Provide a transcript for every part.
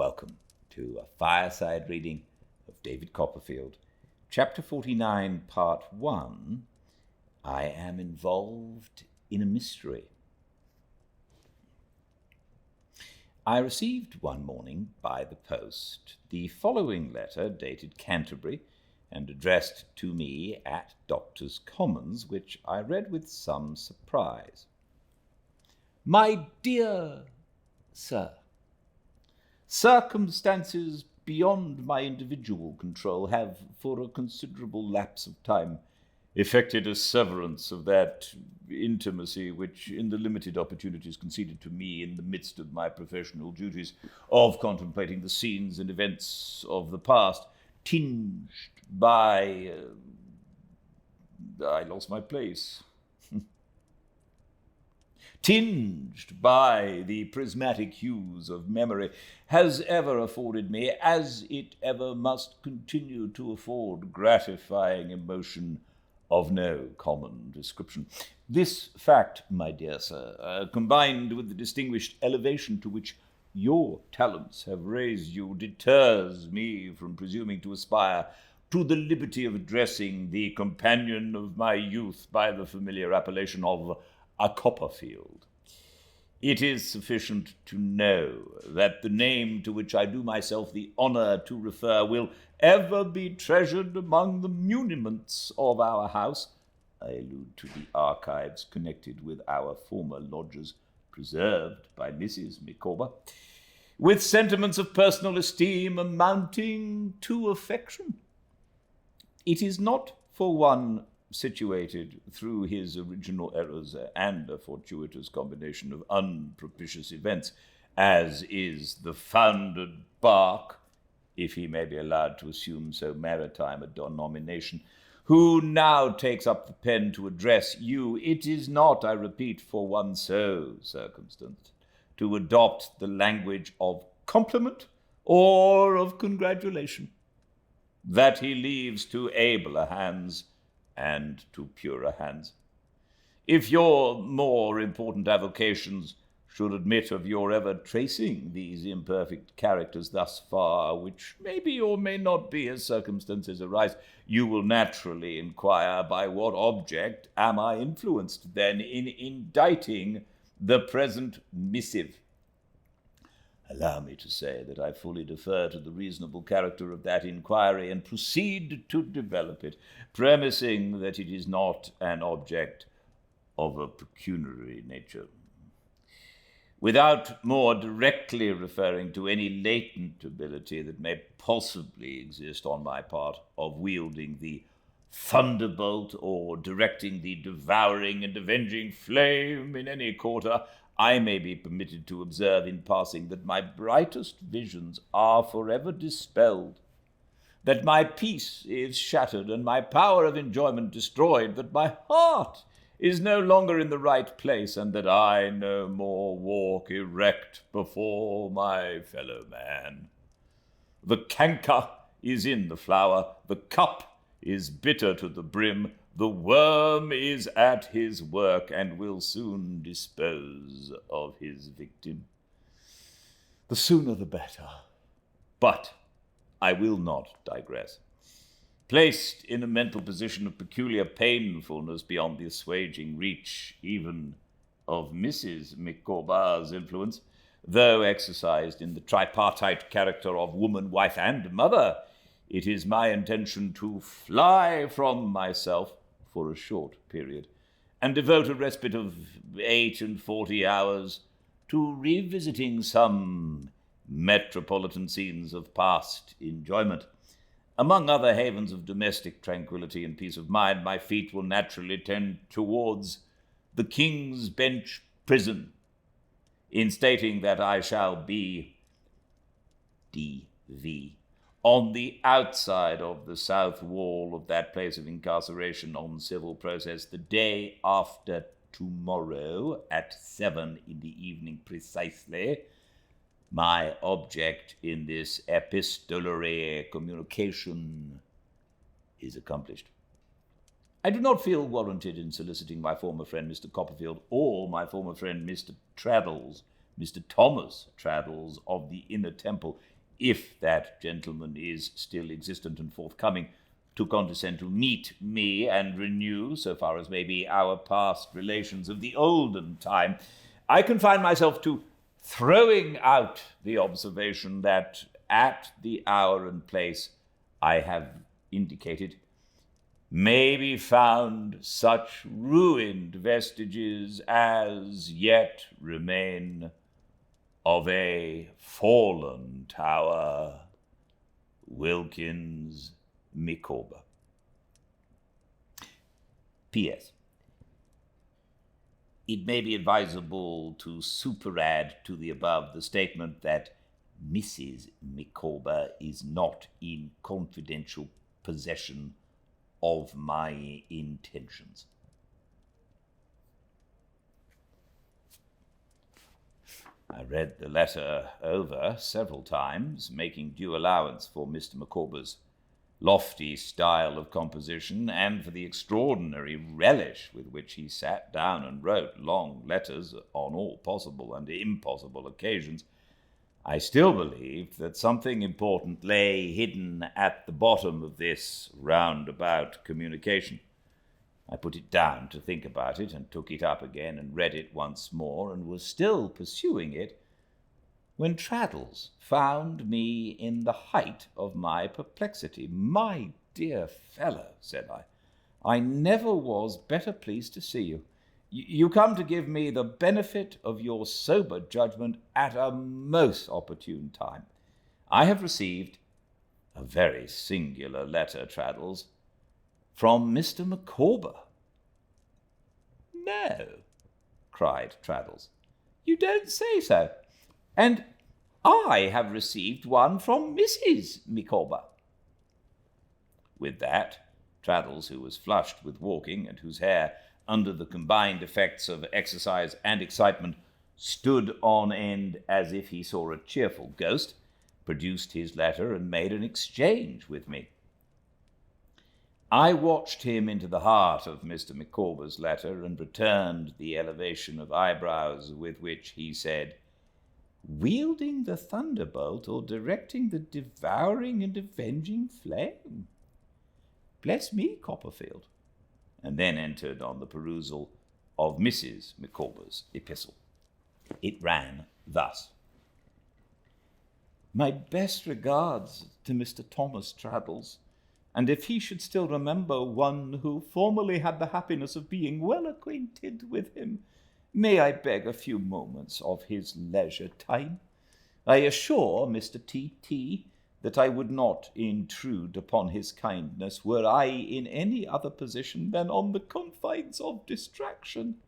Welcome to a Fireside Reading of David Copperfield. Chapter 49, Part 1, I Am Involved in a Mystery. I received one morning by the post the following letter dated Canterbury and addressed to me at Doctors' Commons, which I read with some surprise. My dear Sir, circumstances beyond my individual control have, for a considerable lapse of time, effected a severance of that intimacy which, in the limited opportunities conceded to me in the midst of my professional duties of contemplating the scenes and events of the past, tinged by... I lost my place. Tinged by the prismatic hues of memory, has ever afforded me, as it ever must continue to afford, gratifying emotion of no common description. This fact, my dear sir, combined with the distinguished elevation to which your talents have raised you, deters me from presuming to aspire to the liberty of addressing the companion of my youth by the familiar appellation of a Copperfield. It is sufficient to know that the name to which I do myself the honour to refer will ever be treasured among the muniments of our house. I allude to the archives connected with our former lodgers, preserved by Mrs. Micawber, with sentiments of personal esteem amounting to affection. It is not for one situated through his original errors and a fortuitous combination of unpropitious events, as is the foundered bark, if he may be allowed to assume so maritime a denomination, who now takes up the pen to address you. It is not, I repeat, for one so circumstanced to adopt the language of compliment or of congratulation, that he leaves to abler hands and to purer hands. If your more important avocations should admit of your ever tracing these imperfect characters thus far, which may be or may not be as circumstances arise, you will naturally inquire by what object am I influenced then in inditing the present missive. Allow me to say that I fully defer to the reasonable character of that inquiry and proceed to develop it, premising that it is not an object of a pecuniary nature. Without more directly referring to any latent ability that may possibly exist on my part of wielding the thunderbolt or directing the devouring and avenging flame in any quarter, I may be permitted to observe in passing that my brightest visions are forever dispelled, that my peace is shattered and my power of enjoyment destroyed, that my heart is no longer in the right place, and that I no more walk erect before my fellow man. The canker is in the flower, the cup is bitter to the brim, the worm is at his work and will soon dispose of his victim. The sooner the better. But I will not digress. Placed in a mental position of peculiar painfulness beyond the assuaging reach even of Mrs. Micawber's influence, though exercised in the tripartite character of woman, wife, and mother, it is my intention to fly from myself for a short period, and devote a respite of 48 hours to revisiting some metropolitan scenes of past enjoyment. Among other havens of domestic tranquillity and peace of mind, my feet will naturally tend towards the King's Bench prison, in stating that I shall be D.V. on the outside of the south wall of that place of incarceration on civil process the day after tomorrow at 7 in the evening precisely. My object in this epistolary communication is accomplished. I do not feel warranted in soliciting my former friend Mr. Copperfield or my former friend Mr. Traddles, Mr. Thomas Traddles of the Inner Temple, if that gentleman is still existent and forthcoming, to condescend to meet me and renew, so far as may be, our past relations of the olden time, I confine myself to throwing out the observation that at the hour and place I have indicated may be found such ruined vestiges as yet remain of a fallen tower, Wilkins Micawber. P.S. It may be advisable to superadd to the above the statement that Mrs. Micawber is not in confidential possession of my intentions. I read the letter over several times, making due allowance for Mr. Micawber's lofty style of composition and for the extraordinary relish with which he sat down and wrote long letters on all possible and impossible occasions. I still believed that something important lay hidden at the bottom of this roundabout communication. I put it down to think about it, and took it up again and read it once more, and was still pursuing it, when Traddles found me in the height of my perplexity. "My dear fellow," said I never was better pleased to see you. You come to give me the benefit of your sober judgment at a most opportune time. I have received a very singular letter, Traddles, from Mr. Micawber." "No," cried Traddles, "you don't say so. And I have received one from Mrs. Micawber." With that, Traddles, who was flushed with walking, and whose hair, under the combined effects of exercise and excitement, stood on end as if he saw a cheerful ghost, produced his letter and made an exchange with me. I watched him into the heart of Mr. Micawber's letter, and returned the elevation of eyebrows with which he said, "Wielding the thunderbolt, or directing the devouring and avenging flame? Bless me, Copperfield," and then entered on the perusal of Mrs. Micawber's epistle. It ran thus: "My best regards to Mr. Thomas Traddles, and if he should still remember one who formerly had the happiness of being well acquainted with him, may I beg a few moments of his leisure time? I assure Mr. T.T. that I would not intrude upon his kindness were I in any other position than on the confines of distraction.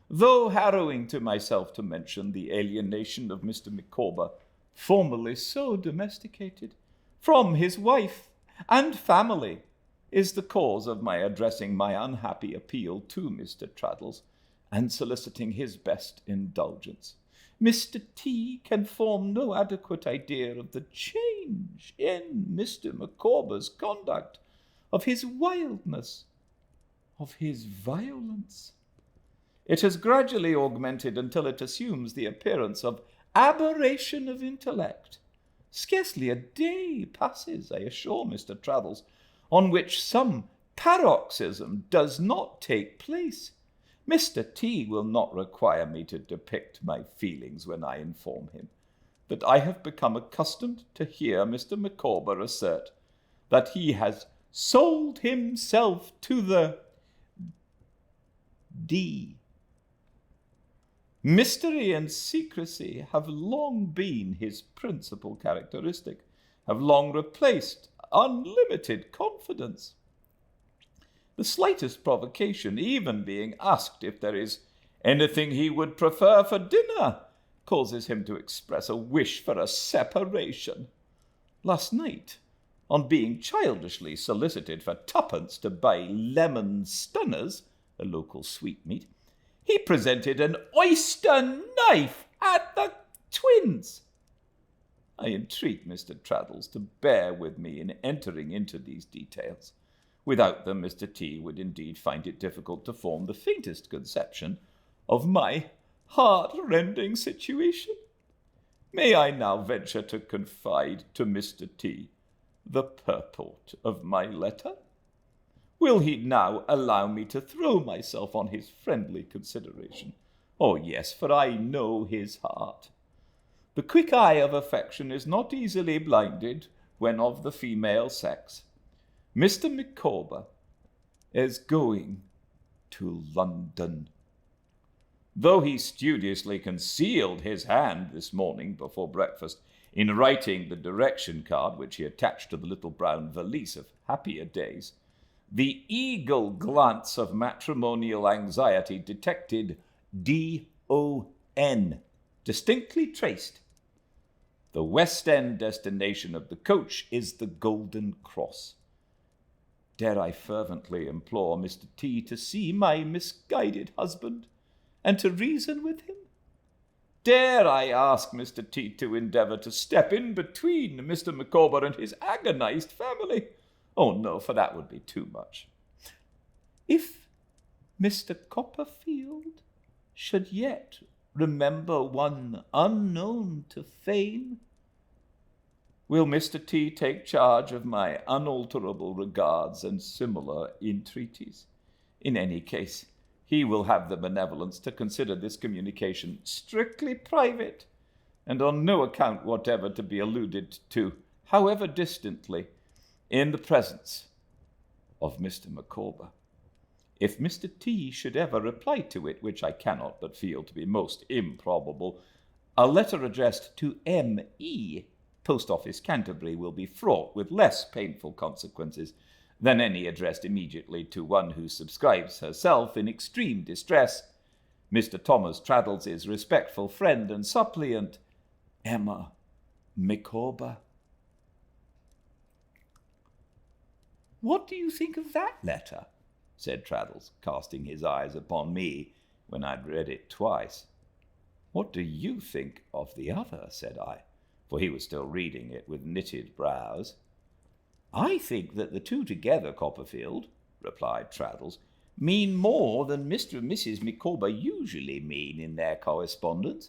Though harrowing to myself to mention the alienation of Mr. Micawber, formerly so domesticated, from his wife and family, is the cause of my addressing my unhappy appeal to Mr. Traddles, and soliciting his best indulgence. Mr. T. can form no adequate idea of the change in Mr. Micawber's conduct, of his wildness, of his violence. It has gradually augmented until it assumes the appearance of aberration of intellect. Scarcely a day passes, I assure Mr. Traddles, on which some paroxysm does not take place. Mr. T. will not require me to depict my feelings when I inform him that I have become accustomed to hear Mr. Micawber assert that he has sold himself to the D. Mystery and secrecy have long been his principal characteristic, have long replaced unlimited confidence. The slightest provocation, even being asked if there is anything he would prefer for dinner, causes him to express a wish for a separation. Last night, on being childishly solicited for twopence to buy lemon stunners, a local sweetmeat, he presented an oyster knife at the twins. I entreat Mr. Traddles to bear with me in entering into these details. Without them, Mr. T. would indeed find it difficult to form the faintest conception of my heart-rending situation. May I now venture to confide to Mr. T the purport of my letter? Will he now allow me to throw myself on his friendly consideration? Oh, yes, for I know his heart. The quick eye of affection is not easily blinded when of the female sex. Mr. Micawber is going to London. Though he studiously concealed his hand this morning before breakfast in writing the direction card which he attached to the little brown valise of happier days, the eagle glance of matrimonial anxiety detected D.O.N., distinctly traced. The West End destination of the coach is the Golden Cross. Dare I fervently implore Mr. T to see my misguided husband, and to reason with him? Dare I ask Mr. T to endeavour to step in between Mr. Micawber and his agonized family? Oh, no, for that would be too much. If Mr. Copperfield should yet remember one unknown to fame, will Mr. T take charge of my unalterable regards and similar entreaties? In any case, he will have the benevolence to consider this communication strictly private, and on no account whatever to be alluded to, however distantly, in the presence of Mr. Micawber. If Mr. T should ever reply to it, which I cannot but feel to be most improbable, a letter addressed to M.E., Post Office, Canterbury, will be fraught with less painful consequences than any addressed immediately to one who subscribes herself in extreme distress, Mr. Thomas Traddles's respectful friend and suppliant, Emma Micawber. What do you think of that letter? Said Traddles, casting his eyes upon me when I'd read it twice. What do you think of the other? Said I, for he was still reading it with knitted brows. I think that the two together, Copperfield, replied Traddles, mean more than Mr. and Mrs. Micawber usually mean in their correspondence,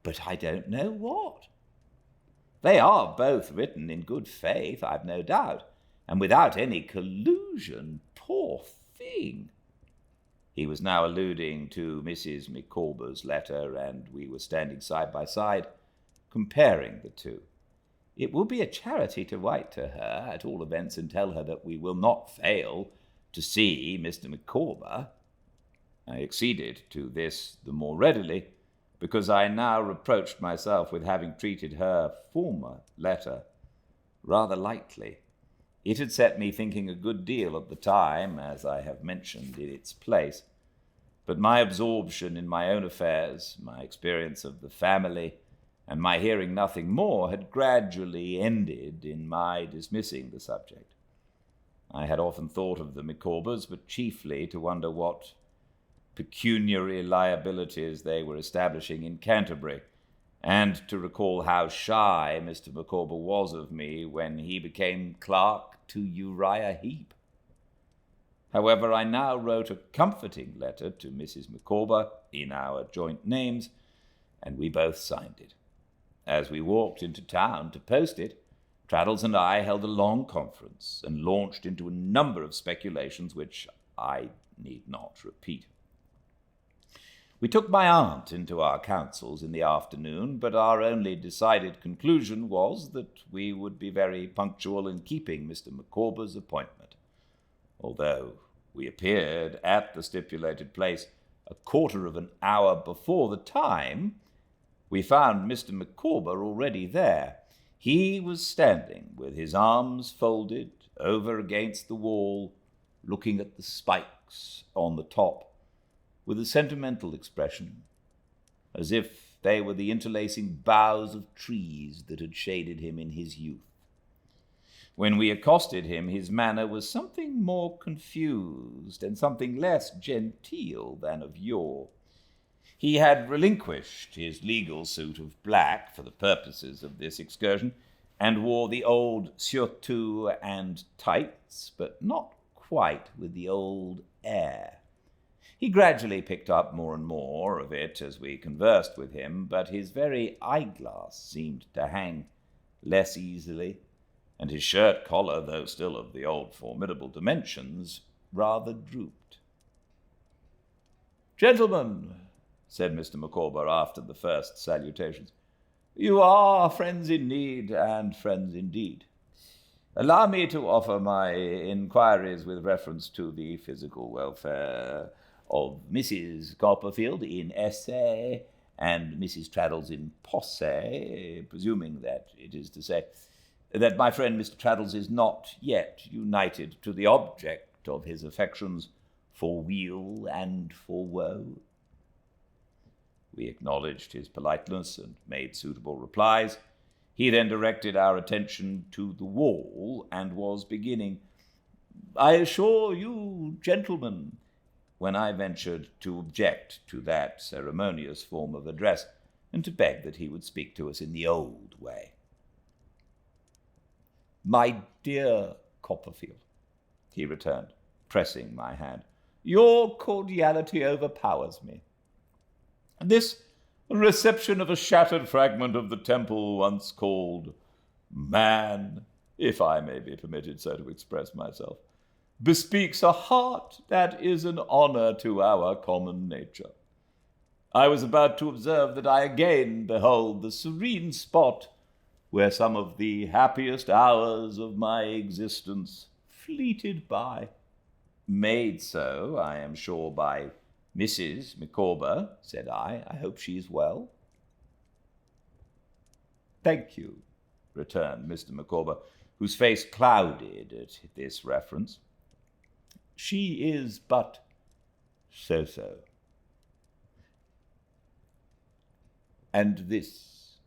but I don't know what. They are both written in good faith, I've no doubt, and without any collusion. Poor thing! He was now alluding to Mrs. Micawber's letter, and we were standing side by side, comparing the two. It will be a charity to write to her, at all events, and tell her that we will not fail to see Mr. Micawber. I acceded to this the more readily, because I now reproached myself with having treated her former letter rather lightly. It had set me thinking a good deal at the time, as I have mentioned in its place, but my absorption in my own affairs, my experience of the family, and my hearing nothing more had gradually ended in my dismissing the subject. I had often thought of the Micawbers, but chiefly to wonder what pecuniary liabilities they were establishing in Canterbury, and to recall how shy Mr. Micawber was of me when he became clerk to Uriah Heep. However, I now wrote a comforting letter to Mrs. Micawber in our joint names, and we both signed it. As we walked into town to post it, Traddles and I held a long conference and launched into a number of speculations which I need not repeat. We took my aunt into our counsels in the afternoon, but our only decided conclusion was that we would be very punctual in keeping Mr. Micawber's appointment. Although we appeared at the stipulated place a quarter of an hour before the time, we found Mr. Micawber already there. He was standing with his arms folded over against the wall, looking at the spikes on the top, with a sentimental expression, as if they were the interlacing boughs of trees that had shaded him in his youth. When we accosted him, his manner was something more confused and something less genteel than of yore. He had relinquished his legal suit of black for the purposes of this excursion, and wore the old surtout and tights, but not quite with the old air. He gradually picked up more and more of it as we conversed with him, but his very eyeglass seemed to hang less easily, and his shirt collar, though still of the old formidable dimensions, rather drooped. "Gentlemen," said Mr. Micawber after the first salutations, "you are friends in need and friends indeed. Allow me to offer my inquiries with reference to the physical welfare of Mrs. Copperfield in esse and Mrs. Traddles in posse, presuming that it is to say that my friend Mr. Traddles is not yet united to the object of his affections for weal and for woe." We acknowledged his politeness and made suitable replies. He then directed our attention to the wall and was beginning, "I assure you, gentlemen," when I ventured to object to that ceremonious form of address and to beg that he would speak to us in the old way. "My dear Copperfield," he returned, pressing my hand, "your cordiality overpowers me. This reception of a shattered fragment of the temple once called man, if I may be permitted so to express myself, bespeaks a heart that is an honor to our common nature. I was about to observe that I again behold the serene spot where some of the happiest hours of my existence fleeted by. Made so, I am sure, by Mrs. Micawber," said I. "I hope she is well." "Thank you," returned Mr. Micawber, whose face clouded at this reference. "She is but so-so. And this,"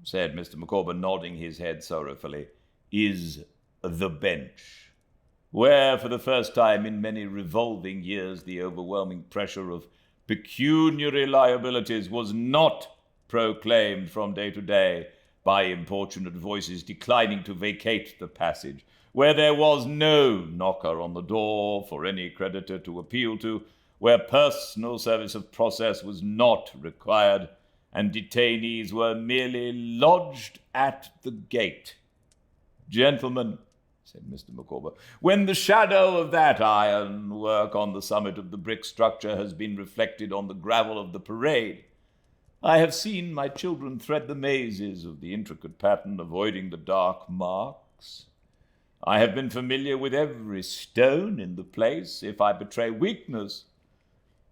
said Mr. Micawber, nodding his head sorrowfully, "is the bench, where for the first time in many revolving years the overwhelming pressure of pecuniary liabilities was not proclaimed from day to day by importunate voices declining to vacate the passage, where there was no knocker on the door for any creditor to appeal to, where personal service of process was not required, and detainees were merely lodged at the gate. Gentlemen," said Mr. Micawber, "when the shadow of that ironwork on the summit of the brick structure has been reflected on the gravel of the parade, I have seen my children thread the mazes of the intricate pattern, avoiding the dark marks. I have been familiar with every stone in the place. If I betray weakness,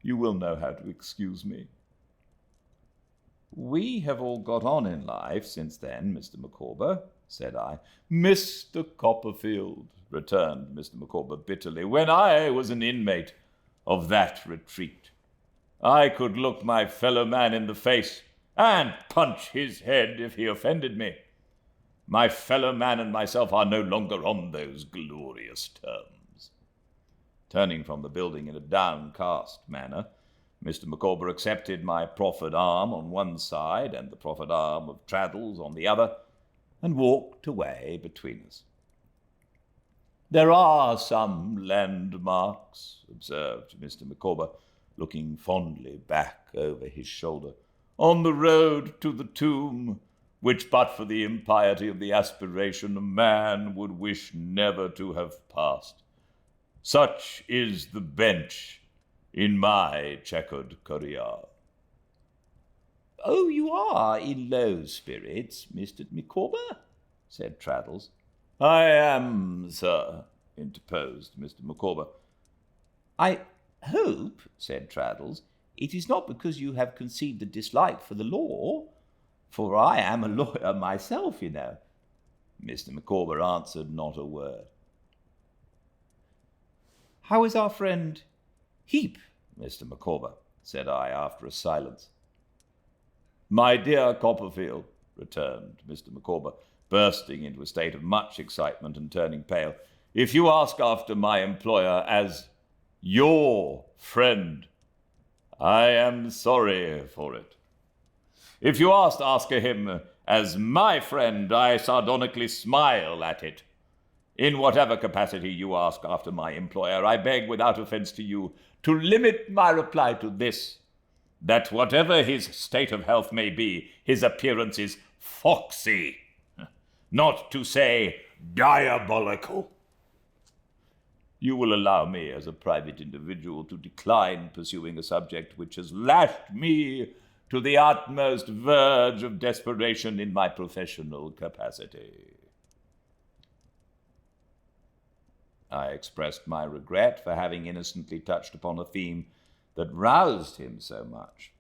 you will know how to excuse me." "We have all got on in life since then, Mr. Micawber," said I. "Mr. Copperfield," returned Mr. Micawber bitterly, "when I was an inmate of that retreat, I could look my fellow man in the face and punch his head if he offended me. My fellow man and myself are no longer on those glorious terms." Turning from the building in a downcast manner, Mr. Micawber accepted my proffered arm on one side and the proffered arm of Traddles on the other, and walked away between us. "There are some landmarks," observed Mr. Micawber, looking fondly back over his shoulder, "on the road to the tomb, which but for the impiety of the aspiration a man would wish never to have passed. Such is the bench in my checkered career." "Oh, you are in low spirits, Mr. Micawber?" said Traddles. "I am, sir," interposed Mr. Micawber. "I hope," said Traddles, "it is not because you have conceived a dislike for the law, for I am a lawyer myself, you know." Mr. Micawber answered not a word. "How is our friend Heap, Mr. Micawber?" said I, after a silence. "My dear Copperfield," returned Mr. Micawber, bursting into a state of much excitement and turning pale, "if you ask after my employer as your friend, I am sorry for it. If you ask him as my friend, I sardonically smile at it. In whatever capacity you ask after my employer, I beg, without offense to you, to limit my reply to this, that whatever his state of health may be, his appearance is foxy, not to say diabolical. You will allow me, as a private individual, to decline pursuing a subject which has lashed me to the utmost verge of desperation in my professional capacity. I expressed my regret for having innocently touched upon a theme that roused him so much.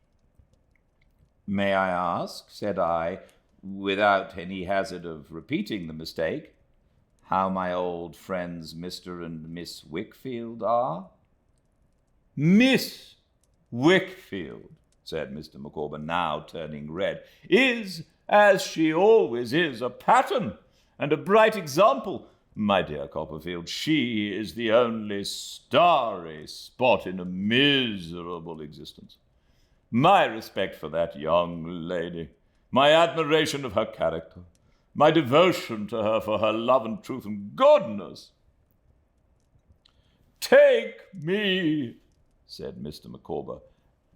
May I ask, said I, without any hazard of repeating the mistake, how my old friends Mr. and Miss Wickfield are? Miss Wickfield, said Mr. Micawber, now turning red, is, as she always is, a pattern and a bright example. My dear Copperfield, she is the only starry spot in a miserable existence. My respect for that young lady, my admiration of her character, my devotion to her for her love and truth and goodness. Take me, said Mr. Micawber,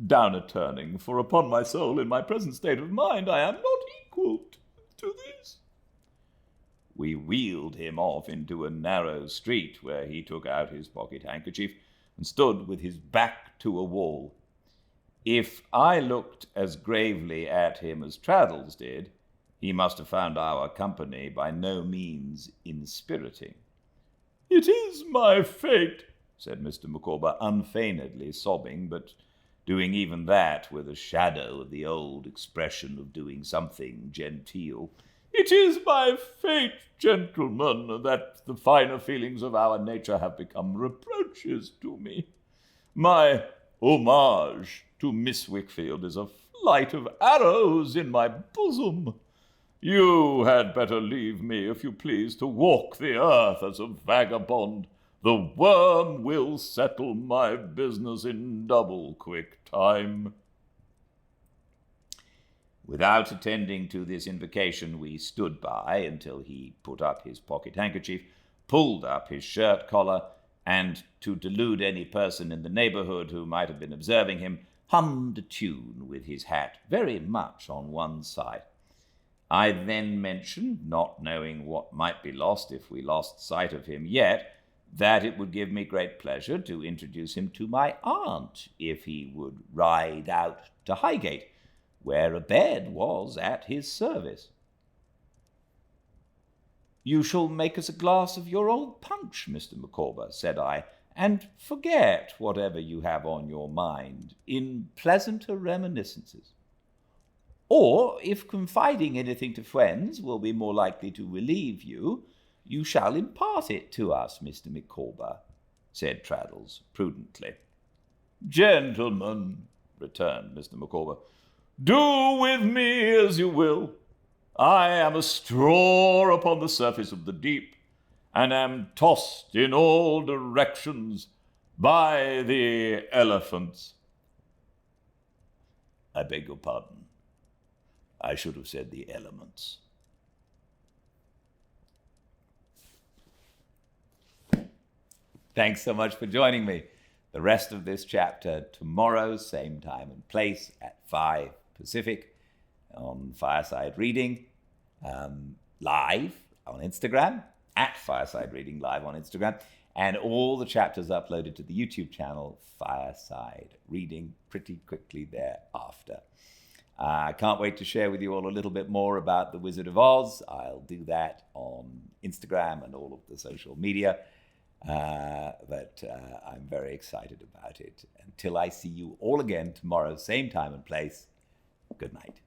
down a turning, for upon my soul, in my present state of mind, I am not equal to this. We wheeled him off into a narrow street, where he took out his pocket handkerchief and stood with his back to a wall. If I looked as gravely at him as Traddles did, he must have found our company by no means inspiriting. It is my fate, said Mr. Micawber, unfeignedly sobbing, but doing even that with a shadow of the old expression of doing something genteel. It is my fate, gentlemen, that the finer feelings of our nature have become reproaches to me. My homage to Miss Wickfield is a flight of arrows in my bosom. You had better leave me, if you please, to walk the earth as a vagabond. The worm will settle my business in double quick time. Without attending to this invocation, we stood by until he put up his pocket handkerchief, pulled up his shirt collar, and, to delude any person in the neighborhood who might have been observing him, hummed a tune with his hat very much on one side. I then mentioned, not knowing what might be lost if we lost sight of him yet, that it would give me great pleasure to introduce him to my aunt if he would ride out to Highgate, where a bed was at his service. You shall make us a glass of your old punch, Mr. Micawber, said I, and forget whatever you have on your mind in pleasanter reminiscences. Or, if confiding anything to friends will be more likely to relieve you, you shall impart it to us, Mr. Micawber, said Traddles prudently. Gentlemen, returned Mr. Micawber, do with me as you will. I am a straw upon the surface of the deep, and am tossed in all directions by the elephants. I beg your pardon. I should have said the elements. Thanks so much for joining me. The rest of this chapter tomorrow, same time and place at 5 Pacific on Fireside Reading, live on Instagram, at Fireside Reading live on Instagram, and all the chapters uploaded to the YouTube channel Fireside Reading pretty quickly thereafter. I can't wait to share with you all a little bit more about The Wizard of Oz. I'll do that on Instagram and all of the social media. But I'm very excited about it. Until I see you all again tomorrow, same time and place, good night.